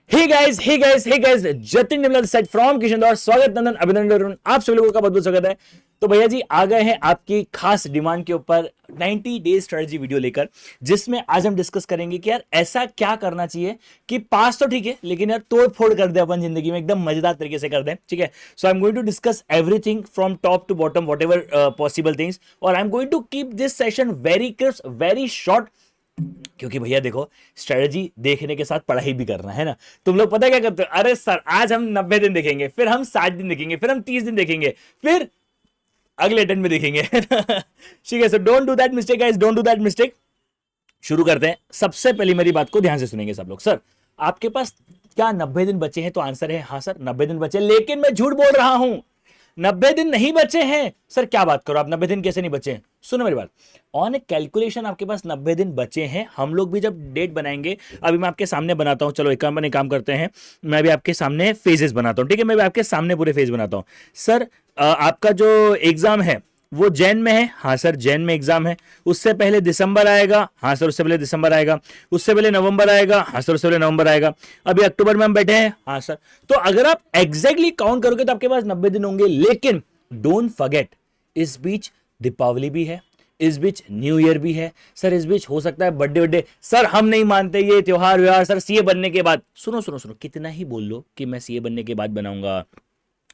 हे guys Jatin निमलर सेट from किशनदौर। स्वागत नंदन अभिनंदन आप सभी लोगों का बहुत बहुत स्वागत है। तो भैया जी आ गए हैं आपकी खास डिमांड के ऊपर 90 डेज स्ट्रेटजी वीडियो लेकर, जिसमें आज हम डिस्कस करेंगे कि यार ऐसा क्या करना चाहिए कि पास तो ठीक है लेकिन यार तोड़ फोड़ कर दे अपन जिंदगी में, एकदम मजेदार तरीके से कर दें। ठीक है, so I am going to discuss everything from top to bottom, whatever possible things, और I am going to keep this session very crisp, very short. क्योंकि भैया देखो, स्ट्रेटजी देखने के साथ पढ़ाई भी करना है ना। तुम लोग पता है क्या करते हो? अरे सर आज हम 90 दिन देखेंगे, फिर हम 60 दिन देखेंगे, फिर हम 30 दिन देखेंगे, फिर अगले 10 में देखेंगे। ठीक है, so don't do that mistake guys, don't do that mistake. शुरू करते हैं। सबसे पहली मेरी बात को ध्यान से सुनेंगे सब लोग। सर आपके पास क्या 90 दिन बचे हैं? तो आंसर है हाँ सर 90 दिन बचे, लेकिन मैं झूठ बोल रहा हूं, 90 दिन नहीं बचे हैं। सर क्या बात करो आप, 90 दिन कैसे नहीं बचे हैं? सुनो मेरी बात, ऑन ए कैलकुलेशन आपके पास 90 दिन बचे हैं। हम लोग भी जब डेट बनाएंगे, अभी मैं आपके सामने बनाता हूं, चलो एक काम करते हैं, मैं भी आपके सामने फेजेस बनाता हूं। ठीक है, मैं भी आपके सामने पूरे फेज बनाता हूं। सर आपका जो एग्जाम है वो जैन में है? हाँ सर जैन में एग्जाम है। उससे पहले दिसंबर आएगा? हाँ सर उससे पहले दिसंबर आएगा। उससे पहले नवंबर आएगा? हाँ सर उससे पहले नवंबर आएगा। अभी अक्टूबर में हम बैठे हैं? हाँ सर। तो अगर आप एग्जैक्टली काउंट करोगे तो आपके पास 90 दिन होंगे, लेकिन डोंट फॉरगेट इस बीच दीपावली भी है, इस बीच न्यू ईयर भी है। सर इस बीच हो सकता है बर्थडे वड्डे। सर हम नहीं मानते ये त्योहार व्योहार। सर सीए बनने के बाद, सुनो सुनो सुनो, कितना ही बोल लो कि मैं सीए बनने के बाद बनाऊंगा,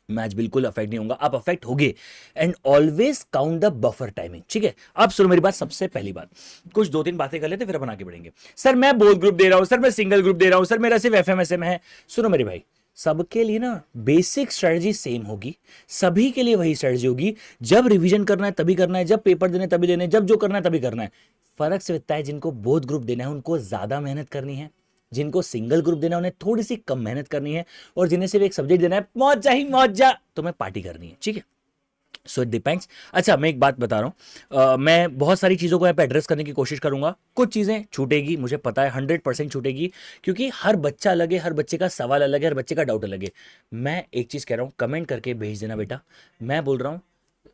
मैं आज बिल्कुल अफेक्ट नहीं होगा। आप अफेक्ट होगे, and always count the buffer timing. ठीक है, अब सुनो मेरी बात। सबसे पहली बात, कुछ दो तीन बातें कर लेते फिर अपन आगे बढ़ेंगे। सर मैं बोथ ग्रुप दे रहा हूं, सर मैं सिंगल ग्रुप दे रहा हूं, सर मेरा सिर्फ एफएमएसएम है। सुनो मेरे भाई, सबके लिए ना बेसिक स्ट्रेटजी सेम होगी, सभी के लिए वही स्ट्रेटजी होगी। जब रिवीजन करना है तभी करना है, जब पेपर देने तभी देने, जब जो करना है तभी करना है। फर्क सिर्फ इतना है, जिनको बोथ ग्रुप देना है उनको ज्यादा मेहनत करनी है, जिनको सिंगल ग्रुप देना है उन्हें थोड़ी सी कम मेहनत करनी है, और जिन्हें सिर्फ एक सब्जेक्ट देना है मौजा ही मौजा, तुम्हें पार्टी करनी है। ठीक है, सो इट डिपेंड्स। अच्छा मैं एक बात बता रहा हूँ, मैं बहुत सारी चीज़ों को यहाँ पे एड्रेस करने की कोशिश करूंगा। कुछ चीज़ें छूटेगी, मुझे पता है 100% छूटेगी, क्योंकि हर बच्चा अलग है, हर बच्चे का सवाल अलग है, हर बच्चे का डाउट अलग है। मैं एक चीज़ कह रहा हूँ, कमेंट करके भेज देना बेटा। मैं बोल रहा हूँ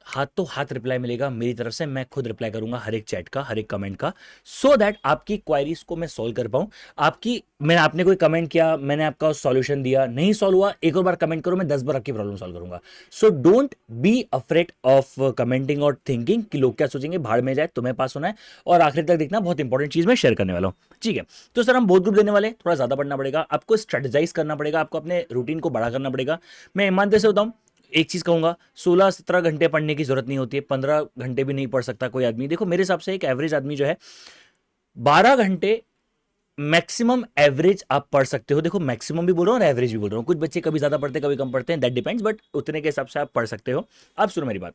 हाथ तो हाथ रिप्लाई मिलेगा मेरी तरफ से, मैं खुद रिप्लाई करूंगा हर एक चैट का, हर एक कमेंट का, सो दैट आपकी क्वायरीज को मैं सॉल्व कर पाऊं। आपने कोई कमेंट किया, मैंने आपका सॉल्यूशन दिया, नहीं सॉल्व हुआ, एक और बार कमेंट करो, मैं 10 बार आपकी प्रॉब्लम सॉल्व करूंगा। So don't be afraid of commenting और थिंकिंग कि लोग क्या सोचेंगे, भाड़ में जाए, तुम्हें पास होना है। और आखिर तक देखना, बहुत इंपॉर्टेंट चीज मैं शेयर करने वाला हूं। ठीक है, तो सर हम बहुत ग्रुप देने वाले, थोड़ा ज्यादा पढ़ना पड़ेगा, आपको स्ट्रेटेजाइज करना पड़ेगा, आपको अपने रूटीन को बड़ा करना पड़ेगा। मैं ईमानदारी से बताऊं, एक चीज कहूंगा, 16-17 घंटे पढ़ने की जरूरत नहीं होती है, 15 घंटे भी नहीं पढ़ सकता कोई आदमी। देखो मेरे हिसाब से एक एवरेज आदमी जो है 12 घंटे मैक्सिमम एवरेज आप पढ़ सकते हो। देखो मैक्सिमम भी बोल रहा हूं और एवरेज भी बोल रहा हूं, कुछ बच्चे कभी ज्यादा पढ़ते हैं कभी कम पढ़ते हैं, दैट डिपेंड्स, बट उतने के हिसाब से आप पढ़ सकते हो। अब सुनो मेरी बात,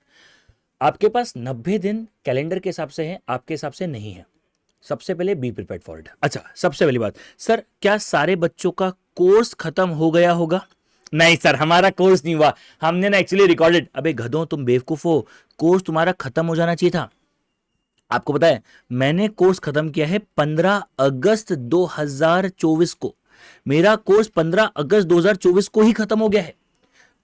आपके पास 90 दिन कैलेंडर के हिसाब से है, आपके हिसाब से नहीं है। सबसे पहले बी प्रिपेयर्ड फॉर इट। अच्छा सबसे पहली बात, सर क्या सारे बच्चों का कोर्स खत्म हो गया होगा? नहीं सर हमारा कोर्स नहीं हुआ, हमने ना एक्चुअली रिकॉर्डेड। अबे गधों तुम बेवकूफ हो, कोर्स तुम्हारा खत्म हो जाना चाहिए था। आपको पता है मैंने कोर्स खत्म किया है 15 अगस्त 2024 को। मेरा कोर्स 15 अगस्त 2024 को ही खत्म हो गया है।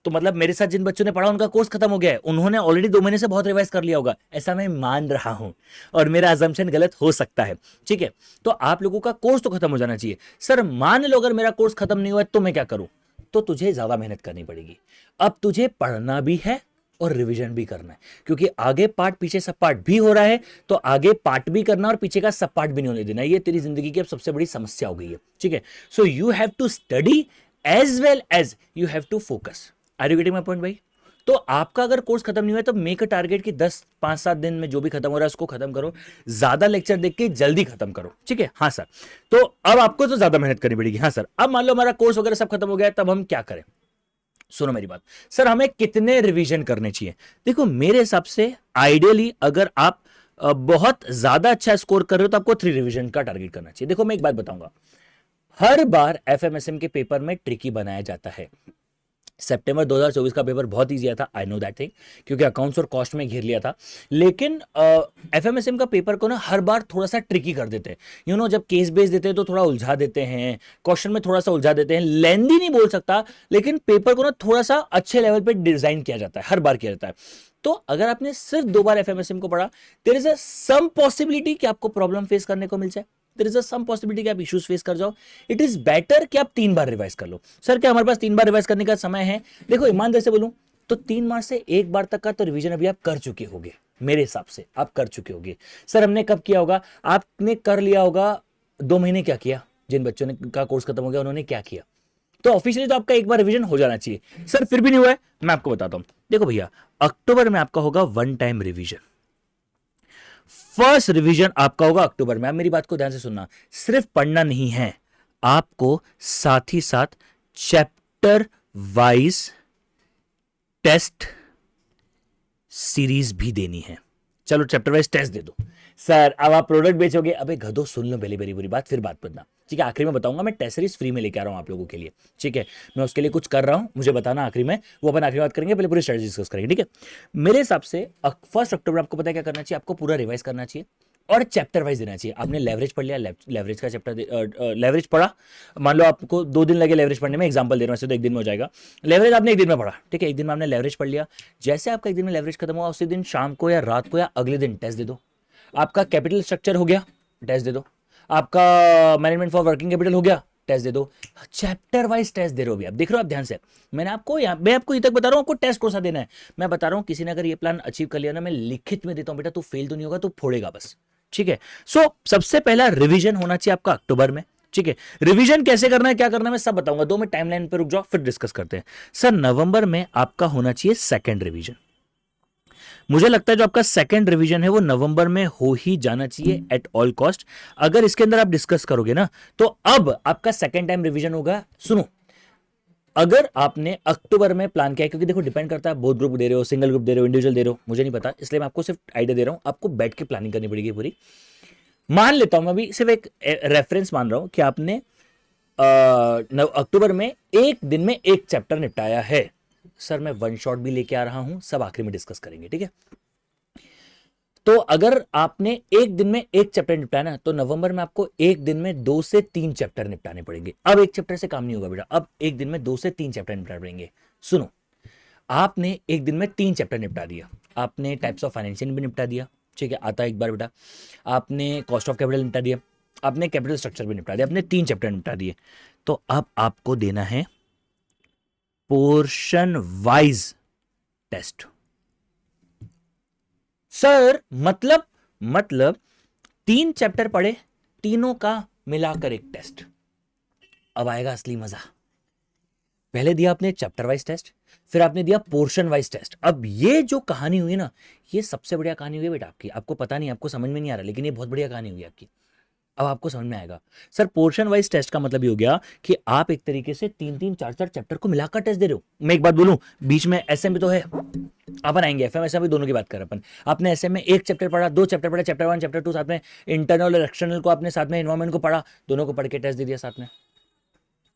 तो मतलब मेरे साथ जिन बच्चों ने पढ़ा उनका कोर्स खत्म हो गया है, उन्होंने ऑलरेडी 2 महीने से बहुत रिवाइज कर लिया होगा, ऐसा मैं मान रहा हूं, और मेरा अजम्पशन गलत हो सकता है। ठीक है, तो आप लोगों का कोर्स तो खत्म हो जाना चाहिए। सर मान लो अगर मेरा कोर्स खत्म नहीं हुआ तो मैं क्या करूं? तो तुझे ज्यादा मेहनत करनी पड़ेगी। अब तुझे पढ़ना भी है और रिवीजन भी करना है, क्योंकि आगे पार्ट पीछे सब पार्ट भी हो रहा है, तो आगे पार्ट भी करना और पीछे का सब पार्ट भी नहीं होने देना। ये तेरी जिंदगी की अब सबसे बड़ी समस्या हो गई है। ठीक है, so you have to study as well as you have to focus. Are you getting my point भाई? तो आपका अगर कोर्स खत्म नहीं हुआ तो मेक अ टारगेट कि 10-5-7 दिन में जो भी खत्म हो रहा है उसको खत्म करो, ज्यादा लेक्चर देख के जल्दी खत्म करो। ठीक है, हाँ सर। तो अब आपको तो ज्यादा मेहनत करनी पड़ेगी। हाँ सर, अब मान लो हमारा कोर्स वगैरह सब खत्म हो गया, तब हम क्या करें? सुनो मेरी बात, सर हमें कितने रिवीजन करने चाहिए? देखो मेरे हिसाब से आइडियली अगर आप बहुत ज्यादा अच्छा स्कोर कर रहे हो तो आपको 3 रिवीजन का टारगेट करना चाहिए। देखो मैं एक बात बताऊंगा, हर बार एफएमएसएम के पेपर में ट्रिकी बनाया जाता है। सितंबर 2024 का पेपर बहुत ईजी आया था, आई नो दैट थिंग, क्योंकि अकाउंट्स और कॉस्ट में घेर लिया था। लेकिन एफएमएसएम का पेपर को ना हर बार थोड़ा सा ट्रिकी कर देते हैं। जब केस बेस देते हैं तो थोड़ा उलझा देते हैं, क्वेश्चन में थोड़ा सा उलझा देते हैं, लेंदी नहीं बोल सकता, लेकिन पेपर को ना थोड़ा सा अच्छे लेवल पे डिजाइन किया जाता है, हर बार किया जाता है। तो अगर आपने सिर्फ 2 बार एफएमएसएम को पढ़ा, there is a some possibility कि आपको प्रॉब्लम फेस करने को मिल जाए। देयर इज सम पॉसिबिलिटी कि आप इश्यूज फेस कर जाओ, इट इज बेटर कि आप 3 बार रिवाइज कर लो। सर क्या हमारे पास 3 बार रिवाइज करने का समय है? देखो ईमानदारी से बोलूं तो 3 बार से 1 बार तक का तो रिवीजन अभी आप कर चुके होगे, मेरे हिसाब से आप कर चुके होगे। सर हमने कब किया होगा? आपने कर लिया होगा 2 महीने। क्या किया? जिन बच्चों ने का कोर्स खत्म हो गया उन्होंने क्या किया? तो ऑफिशियली तो आपका 1 बार रिवीजन हो जाना चाहिए। सर फिर भी नहीं हुआ है, मैं आपको बताता हूं। देखो भैया, अक्टूबर में आपका होगा 1 टाइम रिवीजन। फर्स्ट रिवीजन आपका होगा अक्टूबर में। आप मेरी बात को ध्यान से सुनना, सिर्फ पढ़ना नहीं है, आपको साथ ही साथ चैप्टर वाइज टेस्ट सीरीज भी देनी है। चलो चैप्टर वाइज टेस्ट दे दो। सर अब आप प्रोडक्ट बेचोगे? अबे गधो सुन लो पहले मेरी बुरी बात, फिर बात करना, ठीक है? आखिरी में बताऊंगा, मैं टेस्ट सीरीज फ्री में लेके आ रहा हूं आप लोगों के लिए, ठीक है? मैं उसके लिए कुछ कर रहा हूं, मुझे बताना आखिरी में, वो अपन आखिरी बात करेंगे, पहले पूरी स्ट्रेटजी डिस्कस करेंगे, ठीक है? मेरे हिसाब से 1 अक्टूबर आपको पता है क्या करना चाहिए? आपको पूरा रिवाइज करना चाहिए और चैप्टर वाइज देना चाहिए। आपने लेवरेज पढ़ लिया, लेवरेज का चैप्टर लेवरेज पढ़ा, मान लो आपको 2 दिन लगे लेवरेज पढ़ने में, एग्जांपल दे रहा हूं, वैसे तो 1 दिन में हो जाएगा। लेवरेज आपने 1 दिन में पढ़ा, ठीक है? 1 दिन में आपने लेवरेज पढ़ लिया। जैसे आपका 1 दिन में लेवरेज खत्म हुआ, उसी दिन शाम को या रात को या अगले दिन टेस्ट दे दो। आपका कैपिटल स्ट्रक्चर हो गया, टेस्ट दे दो। आपका मैनेजमेंट फॉर वर्किंग कैपिटल हो गया, टेस्ट दे दो। चैप्टर वाइज टेस्ट दे रहे हो भी आप, देख रहे हो आप ध्यान से? मैं आपको ये तक बता रहा हूं आपको टेस्ट कौन सा देना है। मैं बता रहा हूं किसी ने अगर ये प्लान अचीव कर लिया ना, मैं लिखित में देता हूं, बेटा तू फेल तो नहीं होगा, तू फोड़ेगा बस, ठीक है? सो सबसे पहला रिवीजन होना चाहिए आपका अक्टूबर में, ठीक है? रिवीजन कैसे करना है, क्या करना है, मैं सब बताऊंगा। 2 मिनट टाइमलाइन पे रुक जाओ, फिर डिस्कस करते हैं। सर नवंबर में आपका होना चाहिए सेकंड रिवीजन। मुझे लगता है जो आपका सेकंड रिवीजन है वो नवंबर में हो ही जाना चाहिए एट ऑल कॉस्ट। अगर इसके अंदर आप डिस्कस करोगे ना, तो अब आपका सेकंड टाइम रिवीजन होगा। सुनो, अगर आपने अक्टूबर में प्लान किया है, क्योंकि देखो डिपेंड करता है, बहुत ग्रुप दे रहे हो, सिंगल ग्रुप दे रहे हो, इंडिविजुअल दे रहे हो, मुझे नहीं पता, इसलिए मैं आपको सिर्फ आइडिया दे रहा हूं। आपको बैठ के प्लानिंग करनी पड़ेगी पूरी। मान लेता हूं मैं अभी सिर्फ एक रेफरेंस मान रहा हूं कि आपने अक्टूबर में 1 दिन में 1 चैप्टर निपटाया है। सर मैं 1 शॉट भी लेके आ रहा हूं, सब आखिरी में डिस्कस करेंगे, ठीक है? तो अगर आपने 1 दिन में 1 चैप्टर निपटाना, तो नवंबर में आपको 1 दिन में 2 से 3 चैप्टर निपटाने पड़ेंगे। अब 1 चैप्टर से काम नहीं होगा बेटा, अब 1 दिन में 2 से 3 चैप्टर निपटाने पड़ेंगे। सुनो, आपने 1 दिन में 3 चैप्टर निपटा दिया, आपने टाइप्स ऑफ फाइनेंशियल भी निपटा दिया, ठीक है? आता है एक बार बेटा। आपने कॉस्ट ऑफ कैपिटल निपटा दिया, आपने कैपिटल स्ट्रक्चर भी निपटा दिया, आपने 3 चैप्टर निपटा दिए। तो अब आपको देना है पोर्शन वाइज टेस्ट। सर मतलब 3 चैप्टर पढ़े, तीनों का मिलाकर एक टेस्ट। अब आएगा असली मजा। पहले दिया आपने चैप्टर वाइज टेस्ट, फिर आपने दिया पोर्शन वाइज टेस्ट। अब ये जो कहानी हुई ना, ये सबसे बढ़िया कहानी हुई बेटा आपकी। आपको पता नहीं, आपको समझ में नहीं आ रहा, लेकिन ये बहुत बढ़िया कहानी हुई आपकी। अब आपको समझ में आएगा। सर पोर्शन वाइज टेस्ट का मतलब ये हो गया कि आप एक तरीके से 3-3, 4-4 चैप्टर को मिलाकर टेस्ट दे रहे हो। मैं एक बात बोलूं, बीच में एसएम भी तो है, अपन आएंगे एफएम एसएम भी, दोनों की बात कर रहे अपन। आपने एसएम में 1 चैप्टर पढ़ा, 2 चैप्टर पढ़ा, चैप्टर 1 चैप्टर 2 साथ में, इंटरनल और एक्सटर्नल को आपने साथ में, एनवायरमेंट को पढ़ा, दोनों को पढ़ के टेस्ट दे दिया साथ में।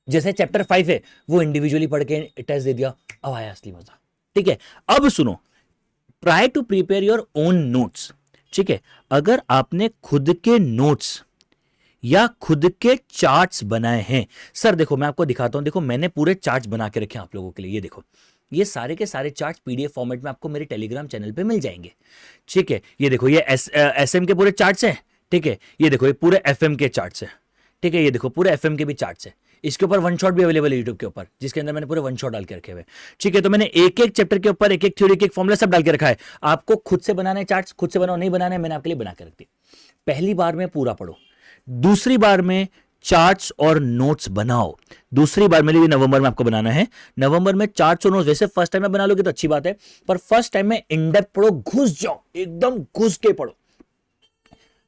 जैसे चैप्टर 5 है वो इंडिविजुअली पढ़ के टेस्ट दे दिया। अब आया असली मजा, ठीक है? अब सुनो, try to prepare your own notes, ठीक है? अगर आपने खुद के नोट्स या खुद के चार्ट्स बनाए हैं, सर देखो मैं आपको दिखाता हूं, देखो मैंने पूरे चार्ट्स बना के रखे हैं आप लोगों के लिए। ये देखो, ये सारे के सारे चार्ट्स पीडीएफ फॉर्मेट में आपको मेरे टेलीग्राम चैनल पे मिल जाएंगे, ठीक है? ये देखो, ये एसएम के पूरे चार्ट्स हैं, ठीक है? ये देखो, ये पूरे एफएम के चार्ट्स हैं, ठीक है? ये देखो पूरे एफएम के भी चार्ट्स हैं। इसके ऊपर 1 शॉट भी अवेलेबल है यूट्यूब के ऊपर, जिसके अंदर मैंने पूरे 1 शॉट डाल के रखे हुए, ठीक है? तो मैंने एक एक चैप्टर के ऊपर एक एक थ्योरी, एक फॉर्मूला सब डाल के रखा है। आपको खुद से बनाना है चार्ट्स, खुद से बनाओ, नहीं बनाना है मैंने आपके लिए बना के रख दी। पहली बार में पूरा पढ़ो, दूसरी बार में चार्ट्स और नोट्स बनाओ। दूसरी बार में, नवंबर में आपको बनाना है, नवंबर में चार्ट्स और नोट्स। वैसे फर्स्ट टाइम में बना लोगे तो अच्छी बात है, पर फर्स्ट टाइम में इन डेप्थ पढ़ो, घुस जाओ, एकदम घुस के पढ़ो।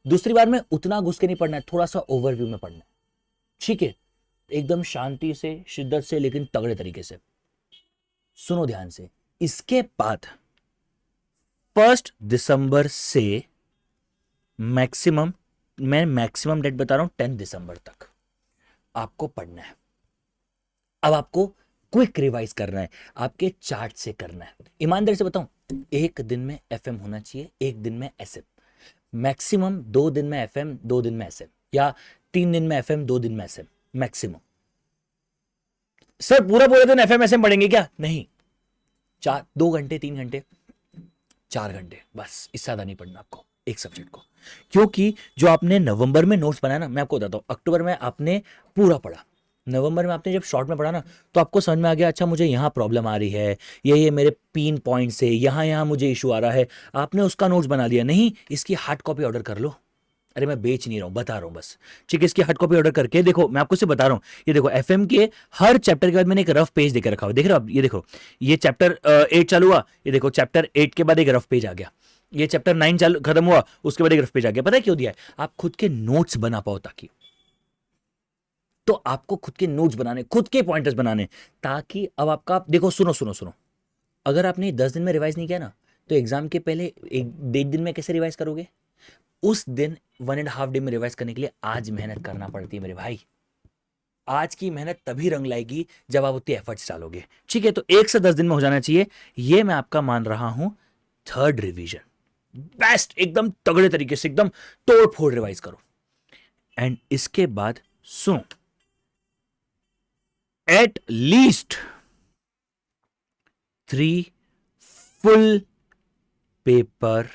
दूसरी बार में उतना घुस के नहीं पढ़ना है, थोड़ा सा ओवरव्यू में पढ़ना है, ठीक है? एकदम शांति से, शिद्दत से, लेकिन तगड़े तरीके से सुनो ध्यान से। इसके बाद 1 दिसंबर से मैक्सिमम, मैं मैक्सिमम डेट बता रहा हूं, 10 दिसंबर तक आपको पढ़ना है। अब आपको क्विक रिवाइज करना है, आपके चार्ट से करना है। ईमानदारी से बताऊं, 1 दिन में एफएम होना चाहिए, 1 दिन में एसएम, मैक्सिमम 2 दिन में एफएम, 2 दिन में एसएम, या 3 दिन में एफएम, 2 दिन में एसएम मैक्सिमम। सर पूरा दिन एफएम एसएम पढ़ेंगे क्या? नहीं, 2 घंटे, 3 घंटे, 4 घंटे, बस इससे ज्यादा नहीं पढ़ना आपको एक सब्जेक्ट को। क्योंकि जो आपने नवंबर में नोट्स बनाया ना, मैं आपको बताता हूं, अक्टूबर में आपने पूरा पढ़ा, नवंबर में आपने जब शॉर्ट में पढ़ा ना, तो आपको समझ में आ गया, अच्छा मुझे यहाँ प्रॉब्लम आ रही है, ये मेरे पिन पॉइंट से यहाँ यहाँ मुझे इशू आ रहा है, आपने उसका नोट्स बना लिया। नहीं, इसकी हार्ड कॉपी ऑर्डर कर लो। अरे मैं बेच नहीं रहा हूं, बता रहा हूं बस, ठीक है। इसकी हार्ड कॉपी ऑर्डर करके देखो, मैं आपको सिर्फ बता रहा हूं, ये देखो एफएम के हर चैप्टर के बाद मैंने एक रफ पेज देकर रखा हुआ, देख रहे हो आप, ये देखो, ये चैप्टर 8 चालू हुआ, ये देखो चैप्टर 8 के बाद एक रफ पेज आ गया, ये चैप्टर 9 चालू खत्म हुआ, उसके बाद एक रफ पेज आ गया। पता है क्यों दिया है? आप खुद के नोट्स बना पाओ, ताकि, तो आपको खुद के नोट्स बनाने, खुद के पॉइंटर्स बनाने, ताकि अब आपका देखो, सुनो सुनो सुनो, अगर आपने 10 दिन में रिवाइज नहीं किया ना, तो एग्जाम के पहले एक 1.5 दिन में कैसे रिवाइज करोगे? उस दिन 1.5 डे में रिवाइज करने के लिए आज मेहनत करना पड़ती है मेरे भाई। आज की मेहनत तभी रंग लाएगी जब आप उतनी एफर्ट्स डालोगे, ठीक है। तो 1 से 10 दिन में हो जाना चाहिए, ये मैं आपका मान रहा हूं थर्ड रिवीजन, बेस्ट, एकदम तगड़े तरीके से, एकदम तोड़ फोड़ रिवाइज करो। एंड इसके बाद सुनो, at least 3 full paper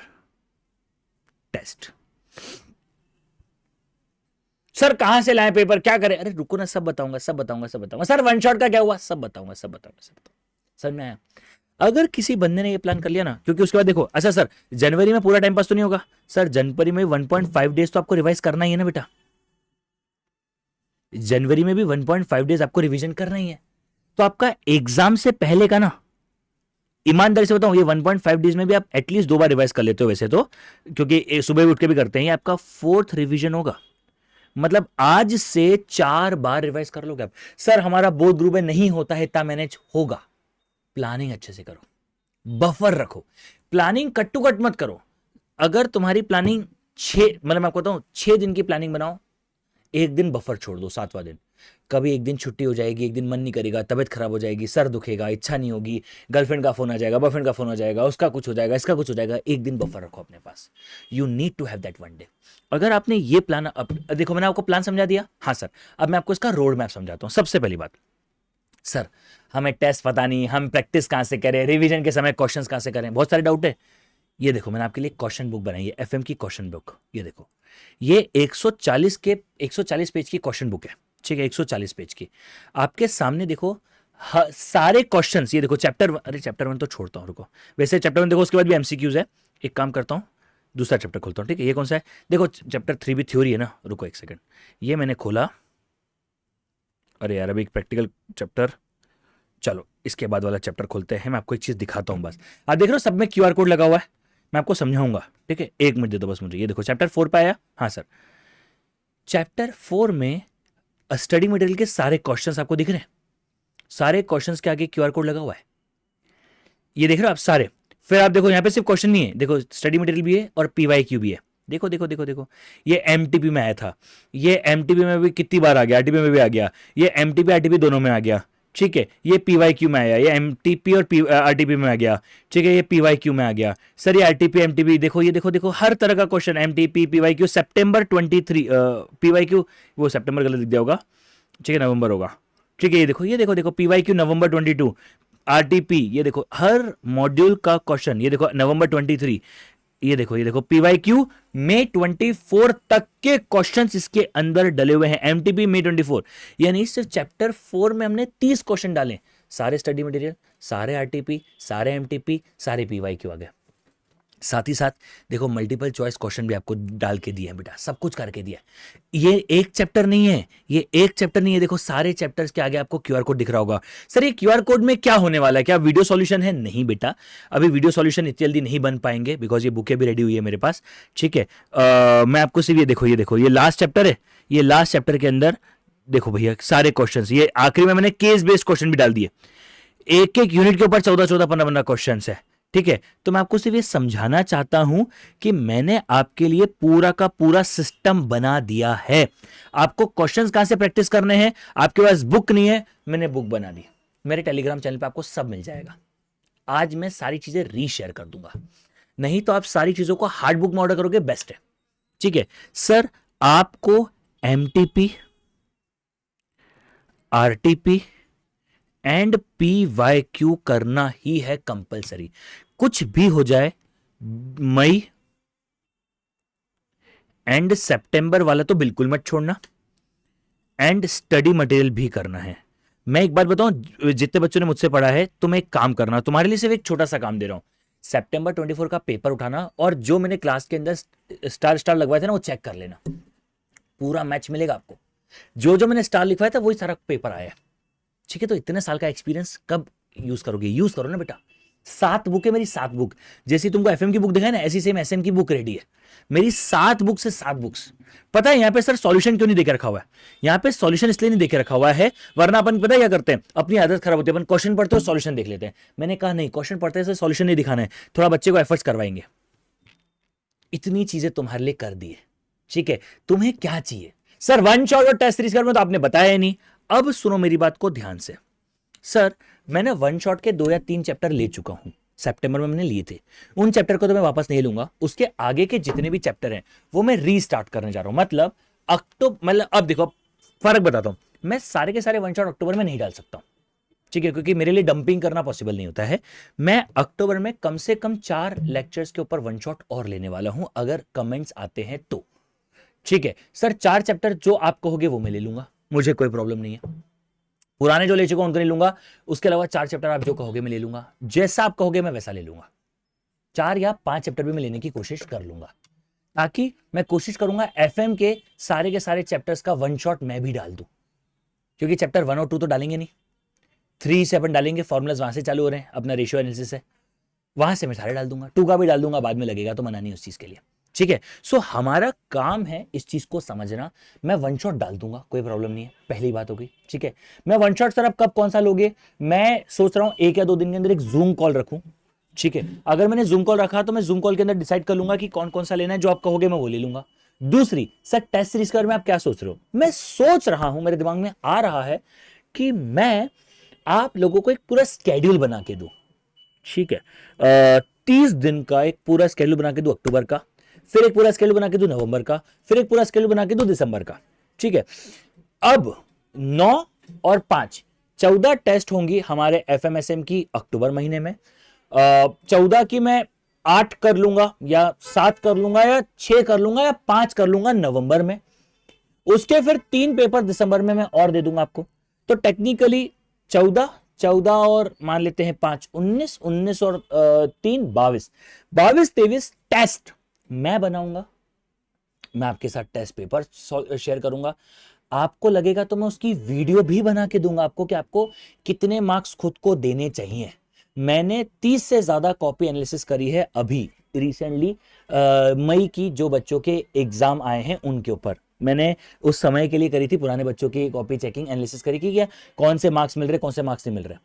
test. Sir कहां से लाए पेपर, क्या करें? अरे रुको ना, सब बताऊंगा, सब बताऊंगा, सब बताऊंगा। सर वन शॉट का क्या हुआ? सब बताऊंगा, सब बताऊंगा, सब बताऊंगा। समझ में आया? अगर किसी बंदे ने ये प्लान कर लिया ना, क्योंकि उसके बाद देखो, अच्छा सर जनवरी में पूरा टाइम पास तो नहीं होगा। सर जनवरी में 1.5 डेज तो आपको रिवाइज करना ही है ना बेटा, जनवरी में भी 1.5 डेज आपको रिवीजन करना ही है। तो आपका एग्जाम से पहले का ना, ईमानदारी से बताऊं, ये 1.5 डेज में भी आप एटलीस्ट 2 बार रिवाइज कर लेते हो वैसे तो, क्योंकि सुबह उठ के भी करते हैं, ये आपका 4th रिवीजन होगा। मतलब आज से 4 बार रिवाइज कर लोगे आप। सर हमारा बोर्ड ग्रुप में नहीं होता है, इतना मैनेज होगा। प्लानिंग अच्छे से करो, बफर रखो, प्लानिंग कट टू कट मत करो। अगर तुम्हारी प्लानिंग 6, मतलब मैं आपको बताऊं, 6 दिन की प्लानिंग बनाओ, एक दिन बफर छोड़ दो, 7वां दिन। कभी एक दिन छुट्टी हो जाएगी, एक दिन मन नहीं करेगा, तबियत खराब हो जाएगी, सर दुखेगा, इच्छा नहीं होगी, गर्लफ्रेंड का फोन आ जाएगा, बॉयफ्रेंड का फोन आ जाएगा, उसका कुछ हो जाएगा, इसका कुछ हो जाएगा, एक दिन बफर रखो अपने पास। You need to have that 1 day. अगर आपने ये प्लान, देखो मैंने आपको प्लान समझा दिया, हाँ सर, अब मैं आपको इसका रोड मैप समझाता हूं। सबसे पहली बात, सर हमें टेस्ट पता नहीं, हम प्रैक्टिस कहां से करें, रिवीजन के समय क्वेश्चंस कहां से करें, बहुत सारे डाउट है। ये देखो मैंने आपके लिए क्वेश्चन बुक बनाई है, एफएम की क्वेश्चन बुक। ये देखो, ये 140 पेज की क्वेश्चन बुक है, ठीक है, 140 पेज की। आपके सामने देखो, सारे क्वेश्चंस, ये देखो चैप्टर 1, अरे चैप्टर 1 तो छोड़ता हूं, रुको। वैसे चैप्टर 1 देखो, उसके बाद भी एमसीक्यूज है। एक काम करता हूं, दूसरा चैप्टर खोलता हूं, ठीक है। ये कौन सा है? देखो चैप्टर 3 भी थ्योरी है ना, रुको एक सेकंड, ये मैंने खोला। अरे यार अभी एक प्रैक्टिकल चैप्टर, चलो इसके बाद वाला चैप्टर खोलते हैं। मैं आपको एक चीज दिखाता हूं बस, आप देख रहे हो सब में क्यूआर कोड लगा हुआ है, मैं आपको समझाऊंगा, ठीक है। 1 मिनट दे दो बस मुझे। ये देखो चैप्टर 4 पे आया, हाँ सर, चैप्टर 4 में स्टडी मटेरियल के सारे क्वेश्चंस आपको दिख रहे हैं, सारे क्वेश्चंस के आगे क्यूआर कोड लगा हुआ है, ये देख रहे हो आप सारे। फिर आप देखो यहाँ पे सिर्फ क्वेश्चन नहीं है, देखो स्टडी मटेरियल भी है और पीवाईक्यू भी है। देखो देखो देखो देखो, ये एमटीपी में आया था, ये एमटीपी में भी कितनी बार आ गया, आरटीपी में भी आ गया, ये एमटीपी आरटीपी दोनों में आ गया, ठीक है। ये पीवाईक्यू में आया, ये एमटीपी और आरटीपी में आ गया, ठीक है। ये पीवाईक्यू में आ गया सर, ये आरटीपी एमटीपी, देखो ये देखो देखो, हर तरह का क्वेश्चन, एमटीपी पीवाईक्यू, सितंबर 23 पीवाईक्यू, वो सितंबर गलत दिख दिया होगा, ठीक है, नवंबर होगा, ठीक है। ये देखो देखो पीवाईक्यू नवंबर 22, आरटीपी, ये देखो हर मॉड्यूल का क्वेश्चन, ये देखो नवंबर 23, ये देखो पीवाईक्यू मई 24 तक के क्वेश्चंस इसके अंदर डले हुए हैं, एमटीपी मई 24, यानी सिर्फ चैप्टर 4 में हमने 30 क्वेश्चन डाले, सारे स्टडी मटेरियल, सारे आरटीपी, सारे एमटीपी, सारे पीवाईक्यू आ गए। साथ ही साथ देखो मल्टीपल चॉइस क्वेश्चन भी आपको डाल के दिए हैं बेटा, सब कुछ करके दिया है। ये एक चैप्टर नहीं है, ये एक चैप्टर नहीं है, देखो सारे चैप्टर्स के आगे आपको क्यूआर कोड दिख रहा होगा। सर ये क्यूआर कोड में क्या होने वाला है, क्या वीडियो सॉल्यूशन है? नहीं बेटा, अभी वीडियो सॉल्यूशन इतनी जल्दी नहीं बन पाएंगे, बिकॉज ये बुकें भी रेडी हुई है मेरे पास, ठीक है। मैं आपको सिर्फ ये लास्ट चैप्टर है, ये लास्ट चैप्टर के अंदर देखो भैया सारे क्वेश्चन, ये आखिरी में मैंने केस बेस्ड क्वेश्चन भी डाल दिए, एक एक यूनिट के ऊपर 14 15 क्वेश्चन है, ठीक है। तो मैं आपको सिर्फ ये समझाना चाहता हूं कि मैंने आपके लिए पूरा का पूरा सिस्टम बना दिया है। आपको क्वेश्चंस कहां से प्रैक्टिस करने हैं, आपके पास बुक नहीं है, मैंने बुक बना दी, मेरे टेलीग्राम चैनल पे आपको सब मिल जाएगा। आज मैं सारी चीजें रीशेयर कर दूंगा, नहीं तो आप सारी चीजों को हार्ड बुक में ऑर्डर करोगे, बेस्ट है, ठीक है। सर आपको एमटीपी, आरटीपी एंड पीवाईक्यू करना ही है कंपलसरी, कुछ भी हो जाए। मई एंड सितंबर वाला तो बिल्कुल मत छोड़ना, एंड स्टडी मटेरियल भी करना है। मैं एक बात बताऊं, जितने बच्चों ने मुझसे पढ़ा है, तुम एक काम करना, तुम्हारे लिए सिर्फ एक छोटा सा काम दे रहा हूं, सितंबर 24 का पेपर उठाना और जो मैंने क्लास के अंदर स्टार स्टार लगवाए थे ना वो चेक कर लेना, पूरा मैच मिलेगा आपको। जो जो मैंने स्टार लिखवाया था वही सारा पेपर आया है, ठीक है। तो इतने साल का एक्सपीरियंस कब यूज करोगे? यूज करो ना बेटा। 7 बुक है मेरी, 7 बुक। जैसी तुमको एफएम की बुक दिखाई ना, ऐसी सेम एसएम की बुक रेडी है मेरी। 7 बुक से 7 बुक्स। पता है यहां पे सर सॉल्यूशन क्यों नहीं देके रखा हुआ है? यहां पे सॉल्यूशन इसलिए नहीं देके रखा हुआ है, वरना अपन पता है क्या करते हैं, अपनी आदत खराब होती है, अपन क्वेश्चन पढ़ते हो सॉल्यूशन देख लेते हैं। मैंने कहा नहीं, क्वेश्चन पढ़ते हैं सॉल्यूशन नहीं दिखाना है, थोड़ा बच्चे को एफर्ट्स करवाएंगे। इतनी चीजें तुम्हारे लिए कर दी है, ठीक है। तुम्हें क्या चाहिए सर? वन शॉट और टेस्ट सीरीज में तो आपने बताया ही नहीं। अब सुनो मेरी बात को ध्यान से। सर मैंने वन शॉट के 2 या 3 चैप्टर ले चुका हूं, सितंबर में मैंने लिए थे। उन चैप्टर को तो मैं वापस नहीं लूंगा। उसके आगे के जितने भी चैप्टर हैं वो मैं रीस्टार्ट करने जा रहा हूं। मतलब अब देखो फर्क बताता हूं, मैं सारे के सारे वन शॉट अक्टूबर में नहीं डाल सकता हूं, ठीक है, क्योंकि मेरे लिए डंपिंग करना पॉसिबल नहीं होता है। मैं अक्टूबर में कम से कम 4 लेक्चर्स के ऊपर वन शॉट और लेने वाला हूं, अगर कमेंट्स आते हैं तो, ठीक है। सर 4 चैप्टर जो आप कहोगे वो मैं ले लूंगा, मुझे कोई प्रॉब्लम नहीं है। पुराने जो ले चुका उनको नहीं लूंगा, उसके अलावा 4 चैप्टर आप जो कहोगे मैं ले लूंगा, जैसा आप कहोगे मैं वैसा ले लूंगा। 4 या 5 चैप्टर भी मैं लेने की कोशिश कर लूंगा, ताकि मैं कोशिश करूंगा एफएम के सारे चैप्टर्स का वन शॉट मैं भी डाल दूं। क्योंकि चैप्टर 1 और 2 तो डालेंगे नहीं, 3 से अपन डालेंगे, फॉर्मुलाज वहां से चालू हो रहे हैं, अपना रेशियो एनालिसिस है, वहां से मैं सारे डाल दूंगा। 2 का भी डाल दूंगा, बाद में लगेगा तो मना नहीं उस चीज के लिए, ठीक है। सो हमारा काम है इस चीज को समझना। मैं वन शॉट डाल दूंगा, कोई प्रॉब्लम नहीं है, पहली बात होगी, ठीक है। मैं वन शॉट सर अब कब कौन सा लोगे? मैं सोच रहा हूं 1 या 2 दिन के अंदर एक जूम कॉल रखूं, ठीक है। अगर मैंने जूम कॉल रखा तो मैं जूम कॉल के अंदर डिसाइड कर लूंगा कि कौन कौन सा लेना है, जो आप कहोगे मैं वो ले लूंगा। दूसरी, सर टेस्ट सीरीज के बारे में आप क्या सोच रहे हो? मैं सोच रहा हूं, मेरे दिमाग में आ रहा है कि मैं आप लोगों को एक पूरा स्केड्यूल बना के दूं, ठीक है। 30 दिन का एक पूरा स्केड्यूल बना के दूं अक्टूबर का, फिर एक पूरा स्केड्यूल बना के दूं नवंबर का, फिर एक पूरा स्केड्यूल बना के दूं दिसंबर का, ठीक है। अब 9 और 5 14 टेस्ट होंगी हमारे एफएमएसएम की अक्टूबर महीने में। 14 की मैं 8 कर लूंगा या 7 कर लूंगा या 6 कर लूंगा या 5 कर लूंगा नवंबर में। उसके फिर 3 पेपर दिसंबर में मैं और दे दूंगा आपको। तो टेक्निकली 14 और मान लेते हैं 5 19 और 3 22 23 टेस्ट मैं बनाऊंगा। मैं आपके साथ टेस्ट पेपर शेयर करूंगा। आपको लगेगा तो मैं उसकी वीडियो भी बना के दूंगा आपको, कि आपको कितने मार्क्स खुद को देने चाहिए। मैंने 30 से ज्यादा कॉपी एनालिसिस करी है अभी रिसेंटली, मई की, जो बच्चों के एग्जाम आए हैं उनके ऊपर मैंने उस समय के लिए करी थी। पुराने बच्चों की कॉपी चेकिंग एनालिसिस करी कि क्या कौन से मार्क्स मिल रहे, कौन से मार्क्स नहीं मिल रहे।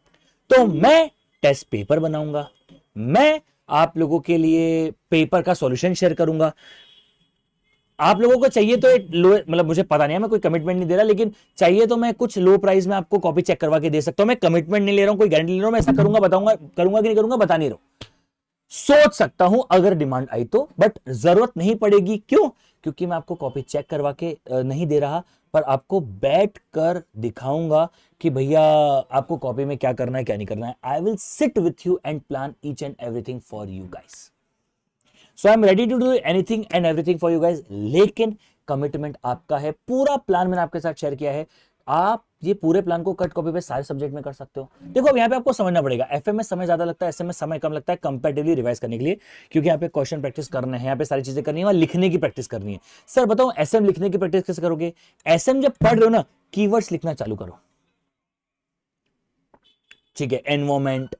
तो मैं टेस्ट पेपर बनाऊंगा, मैं आप लोगों के लिए पेपर का सॉल्यूशन शेयर करूंगा। आप लोगों को चाहिए तो एक लो, मतलब मुझे पता नहीं है, मैं कोई कमिटमेंट नहीं दे रहा, लेकिन चाहिए तो मैं कुछ लो प्राइस में आपको कॉपी चेक करवा के दे सकता हूं। मैं कमिटमेंट नहीं ले रहा हूं, कोई गारंटी नहीं ले रहा हूं, मैं ऐसा करूंगा, बताऊंगा, करूंगा कि नहीं करूंगा बता नहीं रहा हूं। सोच सकता हूं अगर डिमांड आई तो, बट जरूरत नहीं पड़ेगी। क्यों? क्योंकि मैं आपको कॉपी चेक करवा के नहीं दे रहा, पर आपको बैठ कर दिखाऊंगा कि भैया आपको कॉपी में क्या करना है क्या नहीं करना है। I will sit with you and plan each and everything for you guys. So I am ready to do anything and everything for you guys, लेकिन कमिटमेंट आपका है। पूरा प्लान मैंने आपके साथ शेयर किया है, आप ये पूरे प्लान को कट कॉपी पे सारे सब्जेक्ट में कर सकते हो। देखो अब यहाँ पे आपको समझना पड़ेगा, एफएम में समय ज्यादा लगता है, एसएम में समय कम लगता है कंपैरेटिवली रिवाइज करने के लिए, क्योंकि यहाँ पे क्वेश्चन प्रैक्टिस करने हैं, यहाँ पे सारी चीजें करनी है और लिखने की प्रैक्टिस करनी है। सर बताओ एसएम लिखने की प्रैक्टिस कैसे करोगे? एसएम जब पढ़ रहे हो ना, कीवर्ड्स लिखना चालू करो, ठीक है। एनवायरमेंट,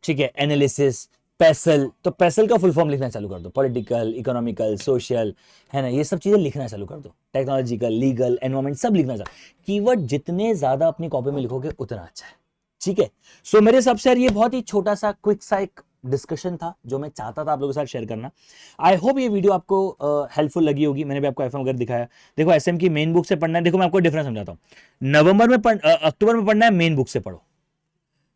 ठीक है, एनालिसिस, पैसल, तो पैसल का फुल फॉर्म लिखना चालू कर दो, पॉलिटिकल, इकोनॉमिकल, सोशल, है ना, ये सब चीजें लिखना चालू कर दो। टेक्नोलॉजिकल, लीगल, एनवायरमेंट सब लिखना चालू। कीवर्ड जितने ज्यादा अपनी कॉपी में लिखोगे उतना अच्छा है, ठीक है। सो मेरे हिसाब से ये बहुत ही छोटा सा क्विक सा एक डिस्कशन था जो मैं चाहता था आप लोगों के साथ शेयर करना। आई होप ये वीडियो आपको हेल्पफुल लगी होगी। मैंने भी आपको एफएम वगैरह दिखाया। देखो एसएम की मेन बुक से पढ़ना है, देखो मैं आपको डिफरेंस समझाता हूँ। अक्टूबर में पढ़ना है मेन बुक से पढ़ो,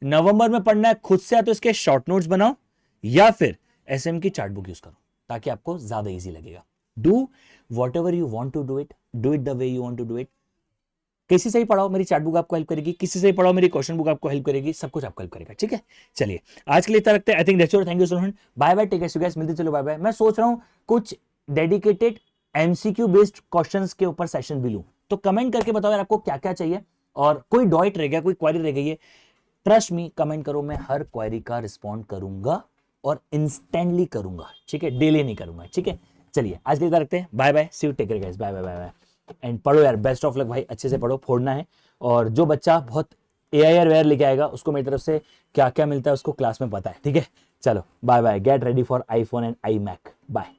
नवंबर में पढ़ना है खुद से, या तो इसके शॉर्ट नोट्स बनाओ या फिर एसएम की चार्ट बुक यूज करो, ताकि आपको ज्यादा इजी लगेगा। Do whatever you want to do it, do it the way you want to do it. किसी से ही पढ़ाओ, मेरी चार्ट बुक आपको हेल्प करेगी, किसी से ही पढ़ाओ, मेरी क्वेश्चन बुक आपको हेल्प करेगी, सब कुछ आपको हेल्प करेगा, ठीक है। चलिए आज के लिए इतना रखते हैं। I think that's all, thank you so much, bye bye, take care guys, मिलते चलो, बाय बाय। मैं सोच रहा हूं कुछ डेडिकेटेड एमसीक्यू बेस्ड क्वेश्चंस के ऊपर सेशन भी लूं, तो कमेंट करके बताओ यार आपको क्या क्या चाहिए, और कोई डॉट रह गया, कोई क्वेरी रह गई है, ट्रस्ट मी कमेंट करो, मैं हर क्वेरी का रिस्पॉन्ड करूंगा और इंस्टेंटली करूंगा, ठीक है, डेली नहीं करूंगा, ठीक है। चलिए आज के लिए रखते हैं, bye bye, see you, take care guys, bye bye bye bye. And पढ़ो यार, बेस्ट ऑफ लक भाई, अच्छे से पढ़ो, फोड़ना है। और जो बच्चा बहुत एआई वेयर लेके आएगा उसको मेरी तरफ से क्या क्या मिलता है उसको क्लास में पता है, ठीक है। चलो bye bye, get ready for iPhone and iMac, bye.